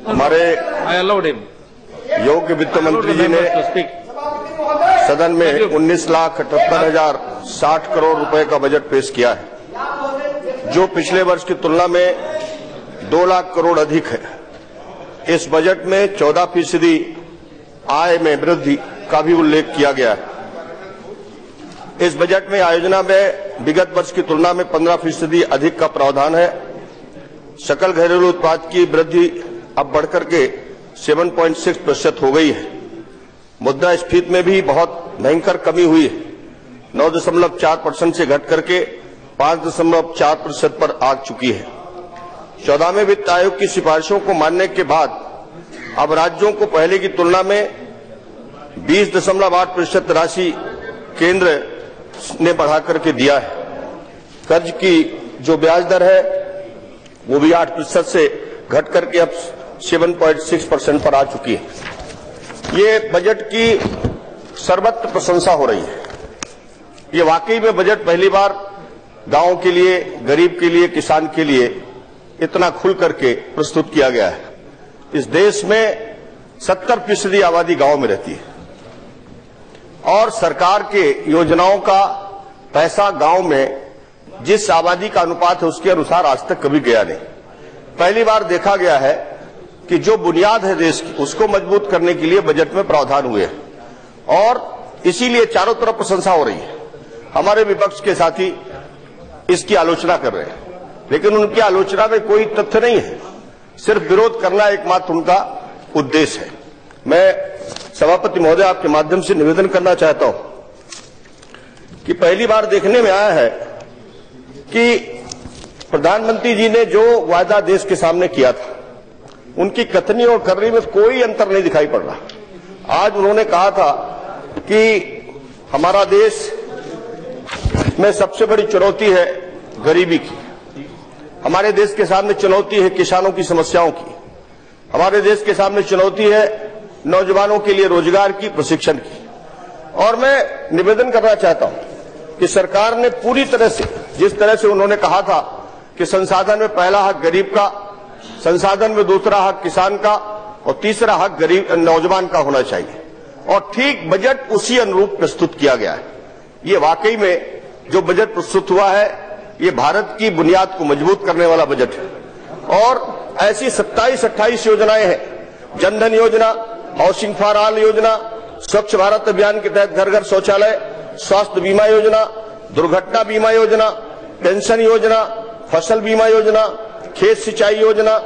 हमारे योग्य वित्त मंत्री जी ने सदन में 19,78,060 करोड़ रुपए का बजट पेश किया है, जो पिछले वर्ष की तुलना में 2 लाख करोड़ अधिक है। इस बजट में 14% आय में वृद्धि का भी उल्लेख किया गया है। इस बजट में आयोजना में विगत वर्ष की तुलना में 15% अधिक का प्रावधान है। सकल घरेलू उत्पाद की वृद्धि अब बढ़कर के 7.6% हो गई है। मुद्रास्फीति में भी बहुत भयंकर कमी हुई है, 9.4% से घट करके 5.4% पर आ चुकी है। 14वें वित्त आयोग की सिफारिशों को मानने के बाद अब राज्यों को पहले की तुलना में 20.8% राशि केंद्र ने बढ़ा करके दिया है। कर्ज की जो ब्याज दर है वो भी 8% से घट करके अब 7.6% पर आ चुकी है। ये बजट की सर्वत्र प्रशंसा हो रही है। ये वाकई में बजट पहली बार गांव के लिए, गरीब के लिए, किसान के लिए इतना खुल करके प्रस्तुत किया गया है। इस देश में 70% आबादी गांव में रहती है और सरकार के योजनाओं का पैसा गांव में जिस आबादी का अनुपात है उसके अनुसार आज तक कभी गया नहीं। पहली बार देखा गया है कि जो बुनियाद है देश की उसको मजबूत करने के लिए बजट में प्रावधान हुए हैं और इसीलिए चारों तरफ प्रशंसा हो रही है। हमारे विपक्ष के साथी इसकी आलोचना कर रहे हैं, लेकिन उनकी आलोचना में कोई तथ्य नहीं है, सिर्फ विरोध करना एकमात्र उनका उद्देश्य है। मैं सभापति महोदय आपके माध्यम से निवेदन करना चाहता हूं कि पहली बार देखने में आया है कि प्रधानमंत्री जी ने जो वायदा देश के सामने किया था उनकी कथनी और करनी में कोई अंतर नहीं दिखाई पड़ रहा। आज उन्होंने कहा था कि हमारा देश में सबसे बड़ी चुनौती है गरीबी की, हमारे देश के सामने चुनौती है किसानों की समस्याओं की, हमारे देश के सामने चुनौती है नौजवानों के लिए रोजगार की, प्रशिक्षण की। और मैं निवेदन करना चाहता हूं कि सरकार ने पूरी तरह से, जिस तरह से उन्होंने कहा था कि संसाधन में पहला हक गरीब का, संसाधन में दूसरा हक किसान का और तीसरा हक गरीब नौजवान का होना चाहिए, और ठीक बजट उसी अनुरूप प्रस्तुत किया गया है। ये वाकई में जो बजट प्रस्तुत हुआ है ये भारत की बुनियाद को मजबूत करने वाला बजट है। और ऐसी 27-28 योजनाएं हैं, जनधन योजना, हाउसिंग फॉर ऑल योजना, स्वच्छ भारत अभियान के तहत घर घर शौचालय, स्वास्थ्य बीमा योजना, दुर्घटना बीमा योजना, पेंशन योजना, फसल बीमा योजना, खेत सिंचाई योजना,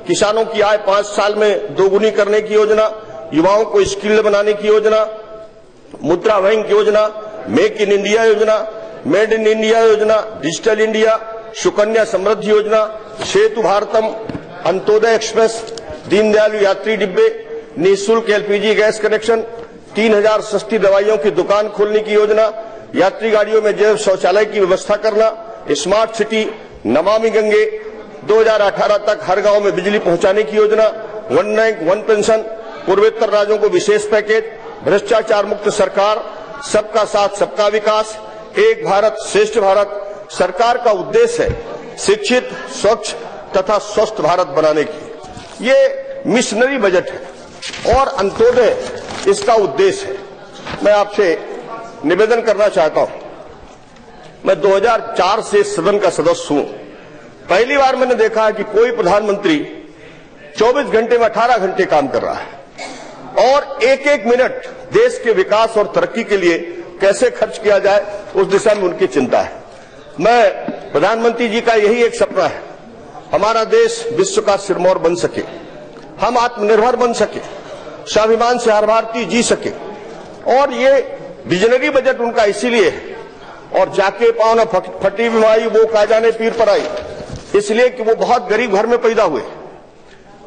किसानों की आय 5 साल में दोगुनी करने की योजना, युवाओं को स्किल्ड बनाने की योजना, मुद्रा बैंक योजना, मेक इन इंडिया योजना, मेड इन इंडिया योजना, डिजिटल इंडिया, सुकन्या समृद्धि योजना, सेतु भारतम, अंत्योदय एक्सप्रेस, दीनदयाल यात्री डिब्बे, निःशुल्क एलपीजी गैस कनेक्शन, 3000 सस्ती दवाइयों की दुकान खोलने की योजना, यात्री गाड़ियों में जैव शौचालय की व्यवस्था करना, स्मार्ट सिटी, नमामि गंगे, 2018 तक हर गांव में बिजली पहुंचाने की योजना, वन रैंक वन पेंशन, पूर्वोत्तर राज्यों को विशेष पैकेज, भ्रष्टाचार मुक्त सरकार, सबका साथ सबका विकास, एक भारत श्रेष्ठ भारत। सरकार का उद्देश्य है शिक्षित, स्वच्छ तथा स्वस्थ भारत बनाने की। ये मिशनरी बजट है और अंत्योदय इसका उद्देश्य है। मैं आपसे निवेदन करना चाहता हूं, मैं 2004 से सदन का सदस्य हूं। पहली बार मैंने देखा है कि कोई प्रधानमंत्री 24 घंटे में 18 घंटे काम कर रहा है और एक एक मिनट देश के विकास और तरक्की के लिए कैसे खर्च किया जाए उस दिशा में उनकी चिंता है। मैं प्रधानमंत्री जी का यही एक सपना है, हमारा देश विश्व का सिरमौर बन सके, हम आत्मनिर्भर बन सके, स्वाभिमान से हर भारतीय जी सके। और ये विजनरी बजट उनका इसीलिए है, और जाके पाँव न फटी बीमारी वो का जाने पीर पर आई, इसलिए कि वो बहुत गरीब घर में पैदा हुए।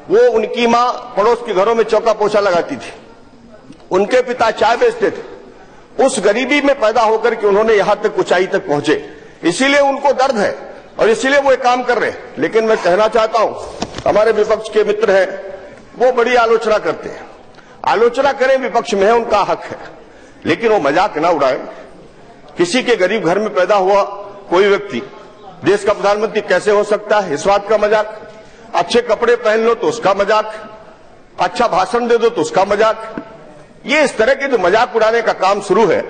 वो उनकी माँ पड़ोस के घरों में चौका पोछा लगाती थी, उनके पिता चाय बेचते थे। उस गरीबी में पैदा होकर के उन्होंने यहां तक ऊंचाई तक पहुंचे, इसीलिए उनको दर्द है और इसीलिए वो एक काम कर रहे हैं। लेकिन मैं कहना चाहता हूं, हमारे विपक्ष के मित्र हैं, वो बड़ी आलोचना करते हैं। आलोचना करें, विपक्ष में है, उनका हक है, लेकिन वो मजाक ना उड़ाए। किसी के गरीब घर में पैदा हुआ कोई व्यक्ति देश का प्रधानमंत्री कैसे हो सकता है, इस बात का मजाक। अच्छे कपड़े पहन लो तो उसका मजाक, अच्छा भाषण दे दो तो उसका मजाक। ये इस तरह के जो मजाक उड़ाने का काम शुरू है,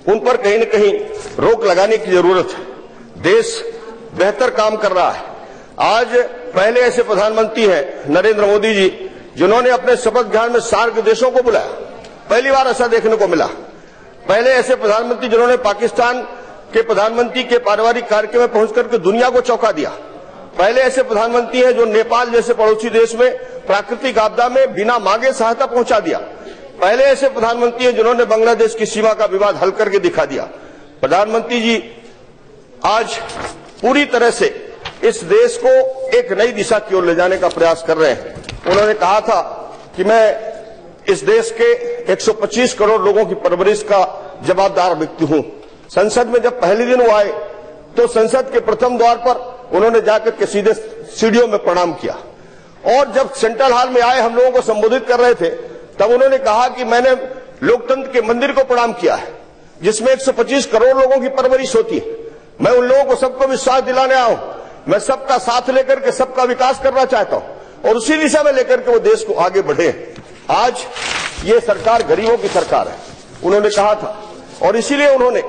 उन पर कहीं न कहीं रोक लगाने की जरूरत है। देश बेहतर काम कर रहा है। आज पहले ऐसे प्रधानमंत्री हैं नरेंद्र मोदी जी, जिन्होंने अपने शपथ ग्रहण में सार्क देशों को बुलाया। पहली बार ऐसा देखने को मिला। पहले ऐसे प्रधानमंत्री जिन्होंने पाकिस्तान के प्रधानमंत्री के पारिवारिक कार्यक्रम में पहुंच करके दुनिया को चौंका दिया। पहले ऐसे प्रधानमंत्री हैं जो नेपाल जैसे पड़ोसी देश में प्राकृतिक आपदा में बिना मांगे सहायता पहुंचा दिया। पहले ऐसे प्रधानमंत्री हैं जिन्होंने बांग्लादेश की सीमा का विवाद हल करके दिखा दिया। प्रधानमंत्री जी आज पूरी तरह से इस देश को एक नई दिशा की ओर ले जाने का प्रयास कर रहे हैं। उन्होंने कहा था कि मैं इस देश के 125 करोड़ लोगों की परवरिश का जवाबदार व्यक्ति हूं। संसद में जब पहले दिन वो आए तो संसद के प्रथम द्वार पर उन्होंने जाकर के सीधे सीढ़ियों में प्रणाम किया, और जब सेंट्रल हॉल में आए हम लोगों को संबोधित कर रहे थे तब उन्होंने कहा कि मैंने लोकतंत्र के मंदिर को प्रणाम किया है जिसमें 125 करोड़ लोगों की परवरिश होती है। मैं उन लोगों को सबको विश्वास दिलाने आया हूं। मैं सबका साथ लेकर के सबका विकास करना चाहता हूं और उसी दिशा में लेकर के वो देश को आगे बढ़े। आज ये सरकार गरीबों की सरकार है, उन्होंने कहा था, और इसीलिए उन्होंने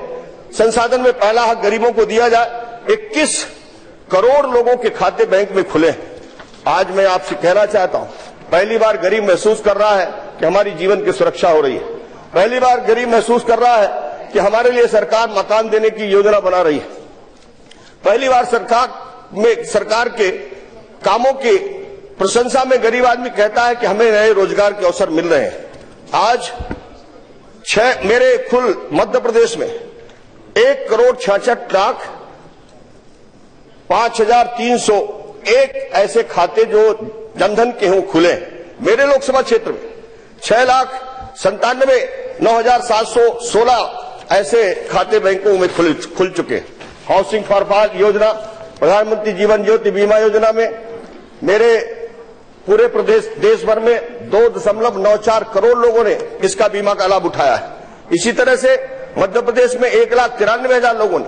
संसाधन में पहला हक गरीबों को दिया जाए। 21 करोड़ लोगों के खाते बैंक में खुले। आज मैं आपसे कहना चाहता हूं, पहली बार गरीब महसूस कर रहा है कि हमारी जीवन की सुरक्षा हो रही है। पहली बार गरीब महसूस कर रहा है कि हमारे लिए सरकार मकान देने की योजना बना रही है। पहली बार सरकार के कामों की प्रशंसा में गरीब आदमी कहता है कि हमें नए रोजगार के अवसर मिल रहे हैं। आज मेरे कुल मध्य प्रदेश में 1,66,5,301 ऐसे खाते जो जनधन के हों खुले। मेरे लोकसभा क्षेत्र में 6,97,9,716 ऐसे खाते बैंकों में खुल चुके। हाउसिंग फॉर ऑल योजना, प्रधानमंत्री जीवन ज्योति बीमा योजना में मेरे पूरे प्रदेश देश भर में 2.94 करोड़ लोगों ने इसका बीमा का लाभ उठाया है। इसी तरह से मध्य प्रदेश में 1,93,000 लोगों ने,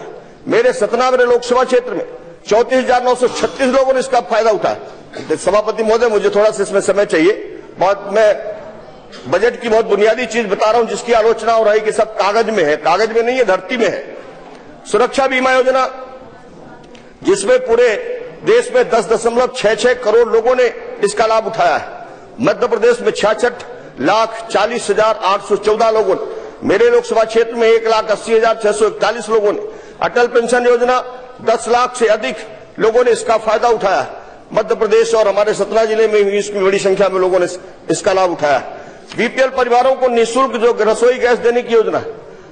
मेरे सतना मेरे लोकसभा क्षेत्र में 34,936 लोगों ने इसका फायदा उठाया। सभापति महोदय, मुझे थोड़ा सा इसमें समय चाहिए। मैं बजट की बहुत बुनियादी चीज बता रहा हूं जिसकी आलोचना हो रही है कि सब कागज में है। कागज में नहीं है, धरती में है। सुरक्षा बीमा योजना, जिसमें पूरे देश में 10.66 करोड़ लोगों ने इसका लाभ उठाया है। मध्य प्रदेश में 66,40,814 लोगों ने, मेरे लोकसभा क्षेत्र में 1,80,641 लोगों ने, अटल पेंशन योजना 10 लाख से अधिक लोगों ने इसका फायदा उठाया है। मध्य प्रदेश और हमारे सतना जिले में भी इसकी बड़ी संख्या में लोगों ने इसका लाभ उठाया है। बीपीएल परिवारों को निःशुल्क जो रसोई गैस देने की योजना है,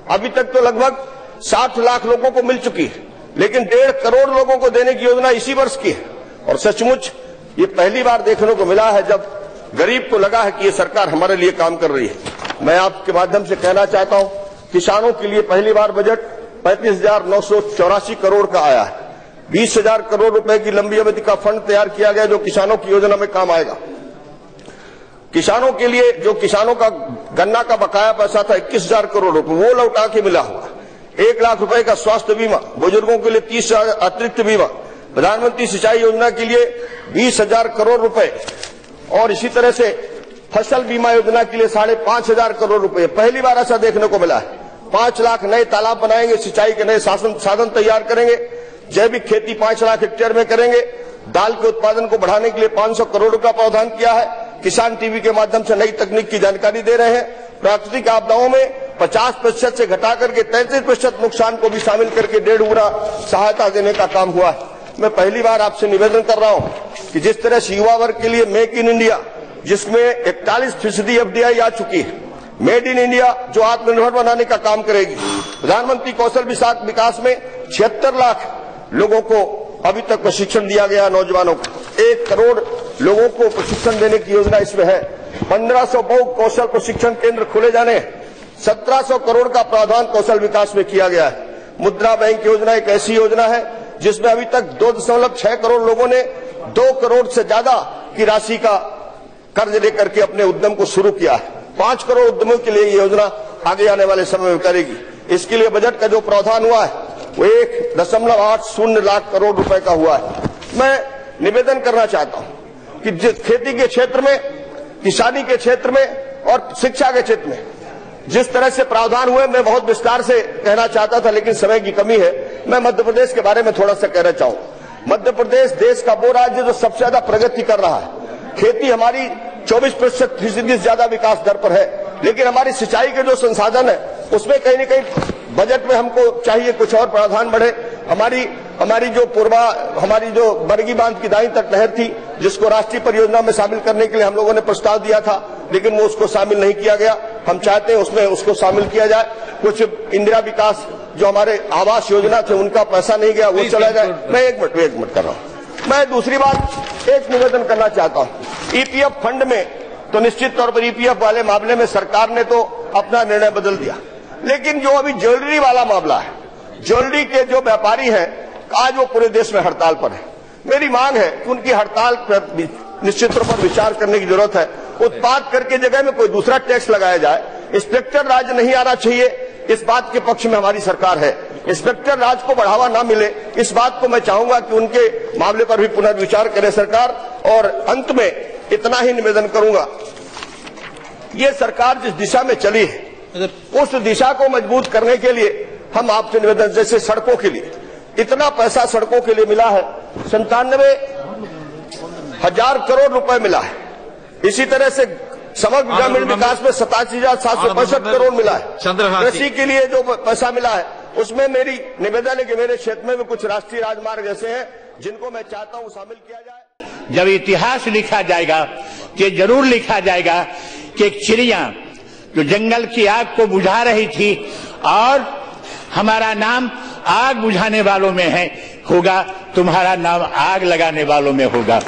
अभी तक तो लगभग 60 लाख लोगों को मिल चुकी है, लेकिन 1.5 करोड़ लोगों को देने की योजना इसी वर्ष की है। और सचमुच ये पहली बार देखने को मिला है जब गरीब को लगा है कि ये सरकार हमारे लिए काम कर रही है। मैं आपके माध्यम से कहना चाहता हूं, किसानों के लिए पहली बार बजट 35,984 करोड़ का आया है। 20,000 करोड़ रुपए की लंबी अवधि का फंड तैयार किया गया जो किसानों की योजना में काम आएगा। किसानों के लिए जो किसानों का गन्ना का बकाया पैसा था 21,000 करोड़ रुपए, वो लौटा के मिला हुआ। 1 लाख रुपए का स्वास्थ्य बीमा, बुजुर्गों के लिए 30,000 अतिरिक्त बीमा, प्रधानमंत्री सिंचाई योजना के लिए 20,000 करोड़ रुपए, और इसी तरह से फसल बीमा योजना के लिए 5,500 करोड़ रुपए। पहली बार ऐसा देखने को मिला है। 5 लाख नए तालाब बनाएंगे, सिंचाई के नए साधन तैयार करेंगे, जैविक खेती 5 लाख हेक्टेयर में करेंगे, दाल के उत्पादन को बढ़ाने के लिए 500 करोड़ का प्रावधान किया है। किसान टीवी के माध्यम से नई तकनीक की जानकारी दे रहे हैं। प्राकृतिक आपदाओं में 50% से घटा करके 33% नुकसान को भी शामिल करके 1.5 गुना सहायता देने का काम हुआ है। मैं पहली बार आपसे निवेदन कर रहा हूं कि जिस तरह से युवा वर्ग के लिए मेक इन इंडिया, जिसमें 41% एफडीआई आ चुकी है, मेड इन इंडिया जो आत्मनिर्भर बनाने का काम करेगी, प्रधानमंत्री कौशल विकास में 76 लाख लोगों को अभी तक प्रशिक्षण दिया गया। नौजवानों को 1 करोड़ लोगों को प्रशिक्षण देने की योजना इसमें है। 1500 बहु कौशल प्रशिक्षण केंद्र खोले जाने, 1700 करोड़ का प्रावधान कौशल विकास में किया गया है। मुद्रा बैंक योजना एक ऐसी योजना है जिसमें अभी तक 2.6 करोड़ लोगों ने 2 करोड़ से ज्यादा की राशि का कर्ज लेकर के अपने उद्यम को शुरू किया है। 5 करोड़ उद्यमों के लिए ये योजना आगे आने वाले समय में करेगी। इसके लिए बजट का जो प्रावधान हुआ है वो 1.80 लाख करोड़ रुपए का हुआ है। मैं निवेदन करना चाहता हूं कि खेती के क्षेत्र में किसानी के क्षेत्र में और शिक्षा के क्षेत्र में जिस तरह से प्रावधान हुए, मैं बहुत विस्तार से कहना चाहता था, लेकिन समय की कमी है। मैं मध्य प्रदेश के बारे में थोड़ा सा कहना चाहूं। मध्य प्रदेश देश का वो राज्य जो सबसे ज्यादा प्रगति कर रहा है। खेती हमारी 24% से ज्यादा विकास दर पर है, लेकिन हमारी सिंचाई के जो संसाधन है उसमें कहीं न कहीं बजट में हमको चाहिए कुछ और प्रावधान बढ़े। हमारी जो बरगी बांध की दाईं तक नहर थी, जिसको राष्ट्रीय परियोजना में शामिल करने के लिए हम लोगों ने प्रस्ताव दिया था, लेकिन वो उसको शामिल नहीं किया गया। हम चाहते हैं उसमें उसको शामिल किया जाए। कुछ इंदिरा विकास जो हमारे आवास योजना थे उनका पैसा नहीं गया, वो चला जाए। मैं एक मिनट कर रहा हूं। मैं दूसरी बात एक निवेदन करना चाहता हूं। ईपीएफ फंड में तो निश्चित तौर पर ईपीएफ वाले मामले में सरकार ने तो अपना निर्णय बदल दिया, लेकिन जो अभी ज्वेलरी वाला मामला है, ज्वेलरी के जो व्यापारी हैं आज वो पूरे देश में हड़ताल पर है। मेरी मांग है कि उनकी हड़ताल पर निश्चित तौर पर विचार करने की जरूरत है। उत्पाद कर के जगह में कोई दूसरा टैक्स लगाया जाए। इंस्पेक्टर राज नहीं आना चाहिए, इस बात के पक्ष में हमारी सरकार है। इंस्पेक्टर राज को बढ़ावा ना मिले, इस बात को मैं चाहूंगा कि उनके मामले पर भी पुनर्विचार करे सरकार। और अंत में इतना ही निवेदन करूंगा, ये सरकार जिस दिशा में चली है उस दिशा को मजबूत करने के लिए हम आपसे निवेदन, जैसे सड़कों के लिए इतना पैसा सड़कों के लिए मिला है, 97,000 करोड़ रुपए मिला है। इसी तरह से समग्र ग्रामीण विकास में 87,765 करोड़ मिला है। कृषि के लिए जो पैसा मिला है उसमें मेरी निवेदन है कि मेरे क्षेत्र में भी कुछ राष्ट्रीय राजमार्ग जैसे हैं जिनको मैं चाहता हूं शामिल किया जाए। जब इतिहास लिखा जाएगा कि जरूर लिखा जाएगा कि एक चिड़िया जो जंगल की आग को बुझा रही थी और हमारा नाम आग बुझाने वालों में होगा, तुम्हारा नाम आग लगाने वालों में होगा।